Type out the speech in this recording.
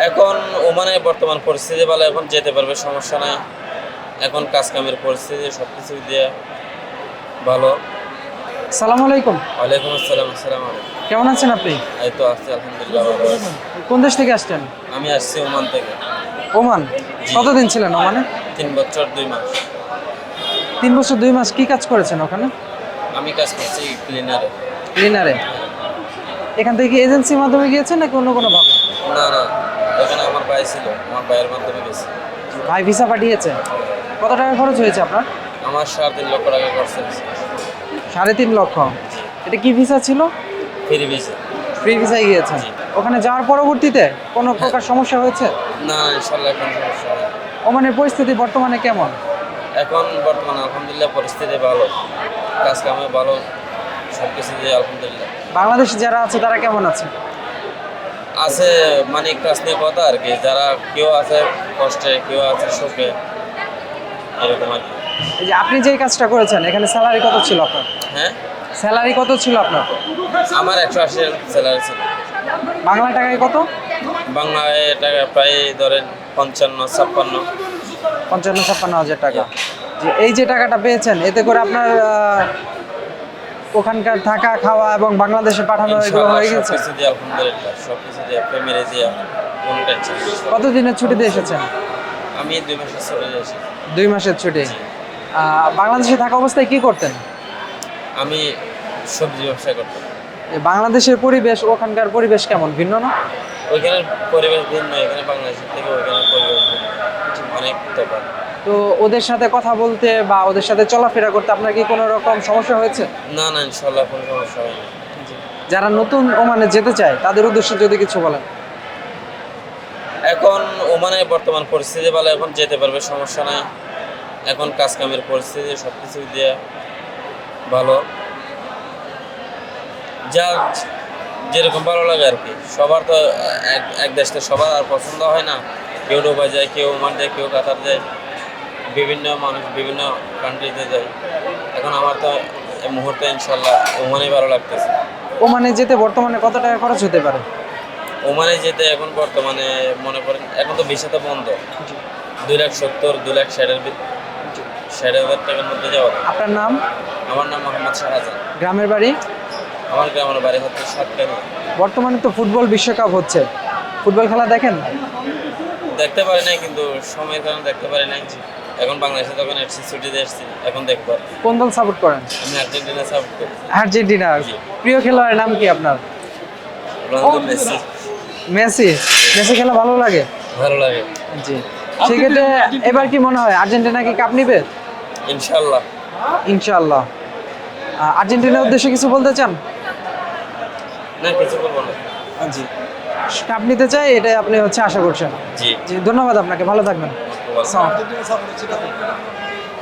এখন ওমানে বর্তমান পরিস্থিতি ভালো, এখন যেতে পারবে, সমস্যা নাই। এখন কাজ কামের পরিস্থিতি সবকিছু দিয়ে ভালো। সালাম আলাইকুম। ওয়ালাইকুম আসসালাম। আসসালামু আলাইকুম। কেমন আছেন আপনি? এই তো আছি আলহামদুলিল্লাহ, ভালো আছি। কোন দেশ থেকে আসছেন? আমি আসছি ওমান থেকে। ওমান। জি। কতদিন ছিলেন ওমানে? 3 বছর 2 মাস। 3 বছর 2 মাস কি কাজ করেছেন ওখানে? আমি কাজ করছি ক্লিনারে। ক্লিনারে। এখান থেকে কি এজেন্সির মাধ্যমে গিয়েছেন নাকি অন্য কোনো ভাবে? না না, এখানে আমার ভাই ছিল, আমার ভাইয়ের মাধ্যমে গেছি। ভাই ভিসা পাঠিয়েছে। কত টাকা খরচ হয়েছে আপনার? আমার 3.5 লক্ষ টাকা খরচ হয়েছে। 3.5 লক্ষ। এটা কি ভিসা ছিল? Free visa. ফ্রি ভিসায় গিয়েছেন। জি। ওখানে যাওয়ার পরবর্তীতে কোনো প্রকার সমস্যা হয়েছে? না ইনশাল্লাহ এখন সমস্যা হয় না। ওমানের পরিস্থিতি বর্তমানে কেমন? এখন বর্তমানে আলহামদুলিল্লাহ পরিস্থিতি ভালো, কাজ কামে ভালো, সব কিছু দিয়ে আলহামদুলিল্লাহ বাংলাদেশে যারা আছে তারা কেমন আছে? আছে। মানে কাজ নিয়ে কথা আর কি, যারা কেউ আছে কষ্টে, কেউ আছে সুখে, এরকম আর কি। এই যে আপনি যেই কাজটা করেছেন এখানে স্যালারি কত ছিল আপনার? হ্যাঁ, স্যালারি কত ছিল আপনার? আমার 180 স্যালারি ছিল। বাংলা টাকায় কত? বাংলায় টাকা প্রায় ধরেন 55-56। 55-56 হাজার টাকা। যে এই যে টাকাটা পেয়েছেন এতে করে আপনার ওখানকার থাকা খাওয়া এবং বাংলাদেশে পাঠানো এগুলো ইনশাআল্লাহ হয়ে সব গেছে? কিছু দিয়ে আলহামদুলিল্লাহ, সব কিছু দিয়ে ফ্যামিলি দিয়ে কোনো টেনশন নেই। কতদিনের ছুটিতে এসেছেন? আমি 2 মাসে চলে যাচ্ছি। 2 মাসের ছুটি। বাংলাদেশে থাকা অবস্থায় কি করতেন? আমি সবজি ব্যবসা করতাম। এই বাংলাদেশের পরিবেশ ওখানকার পরিবেশ কেমন, ভিন্ন না? ওইখানের পরিবেশ ভিন্ন, এখানে বাংলাদেশের থেকে ওইখানের পরিবেশ ভিন্ন, অনেক তফাৎ। তো ওদের সাথে কথা বলতে বা ওদের সাথে চলাফেরা করতে আপনার কি কোনো রকম সমস্যা হয়েছে? না না, ইনশাল্লাহ কোনো সমস্যা হয়নি। যারা নতুন ওমানে যেতে চায় তাদের উদ্দেশ্যে যদি কিছু বলেন। এখন ওমানে বর্তমান পরিস্থিতি ভালো, এখন যেতে পারবে, সমস্যা নাই। এখন কাজ কামের পরিস্থিতি সবকিছু দিয়ে ভালো, যা যেরকম ভালো লাগে আর কি। সবার তো এক দেশ থেকে সবার আর পছন্দ হয় না। কেউ ডুবাই যায়, কেউ ওমান যায়, কেউ কাতার যায়, বিভিন্ন মানুষ বিভিন্ন কান্ট্রিতে যায়। এখন আমার তো এই মুহূর্তে ইনশাল্লাহ ওমানেই ভালো লাগতেছে। ওমানে যেতে বর্তমানে কত টাকা খরচ হতে পারে? ওমানে যেতে এখন বর্তমানে মনে করেন এখন তো ভিসা তো বন্ধ, 2,70,000 2,60,000 টাকার মধ্যে যাওয়া যায়। আপনার নাম? আমার নাম মোহাম্মদ শাহজাহান। গ্রামের বাড়ি? আমার গ্রামের বাড়ি হচ্ছে সাতকানি। বর্তমানে তো ফুটবল বিশ্বকাপ হচ্ছে, ফুটবল খেলা দেখেন? দেখতে পারি নাই, কিন্তু সময়ের কারণে দেখতে পারি নাই। এখন বাংলাদেশে তখন এসেছি, ছুটিতে এসেছি, এখন দেখবো। কোন দল সাপোর্ট করেন? আমি আর্জেন্টিনা সাপোর্ট করি। আর্জেন্টিনা। জি। প্রিয় খেলোয়াড়ের নাম কি আপনার? Ronaldo, Messi. মেসি। মেসি খেলা ভালো লাগে? ভালো লাগে জি। সেক্ষেত্রে এবার কি মনে হয় আর্জেন্টিনা কি কাপ নিবে? ইনশাল্লাহ। ইনশাআল্লাহ। আর্জেন্টিনার উদ্দেশ্যে কিছু বলতে চান? না, কিছু বলবো না। জি। কাপ নিতে চাই এটাই আপনি আশা করছেন? জি। জি, ধন্যবাদ আপনাকে, ভালো থাকবেন। ওয়ালাইকুম আসসালাম। আসসালাম।